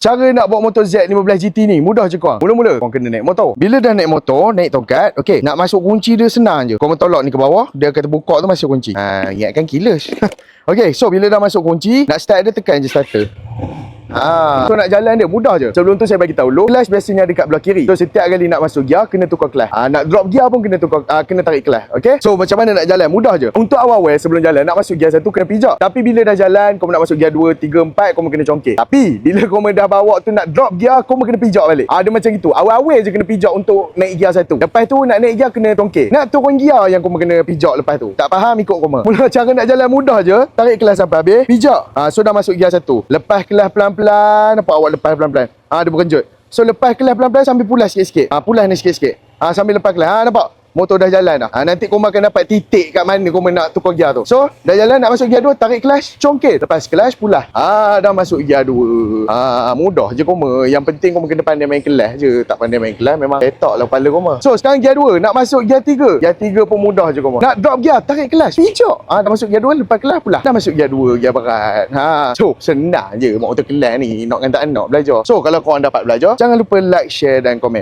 Cara nak bawa motor Z15 GT ni mudah je korang. Mula-mula korang kena naik motor. Bila dah naik motor, naik tongkat, okey, nak masuk kunci dia senang je. Korang tolak ni ke bawah, dia akan terbuka tu masuk kunci. Ingatkan keyless. Okey, so bila dah masuk kunci, nak start dia tekan je starter. So nak jalan dia mudah je. Sebelum tu saya bagi tahu dulu, clutch biasanya dekat belah kiri. So setiap kali nak masuk gear kena tukar clutch. Nak drop gear pun kena tukar kena tarik clutch. Okey. So macam mana nak jalan? Mudah je. Untuk awal-awal sebelum jalan nak masuk gear 1 kena pijak. Tapi bila dah jalan, kau nak masuk gear 2, 3, 4 kau kena congkak. Tapi bila kau dah bawa tu nak drop gear, kau kena pijak balik. Dia macam gitu. Awal-awal je kena pijak untuk naik gear 1. Lepas tu nak naik gear kena congkak. Nak turun gear yang kau kena pijak lepas tu. Tak faham ikut kau. Mula cara nak jalan mudah je. Tarik clutch sampai habis, pijak. So dah masuk gear 1. Lepas clutch pelan-pelan, nampak awak lepas pelan-pelan. Dia berkenjut. So lepas kelas pelan-pelan sambil pulas sikit-sikit. Pulas ni sikit-sikit. Sambil lepas kelas. Nampak? Motor dah jalan dah. Nanti kau akan dapat titik kat mana kau nak tukar gear tu. So dah jalan nak masuk gear 2, tarik clutch, congkak. Lepas clutch pulas. Dah masuk gear 2. Mudah je kau. Yang penting kau kena pandai main kelas je. Tak pandai main kelas memang letak lah kepala kau. So sekarang gear 2 nak masuk gear 3. Gear 3 pun mudah je kau. Nak drop gear, tarik clutch, pijak. Dah masuk gear 2, lepas kelas pulas. Dah masuk gear 2, gear berat. So senang je motor kelas ni. Nak kan tak nak belajar. So kalau korang dapat belajar, jangan lupa like, share dan komen.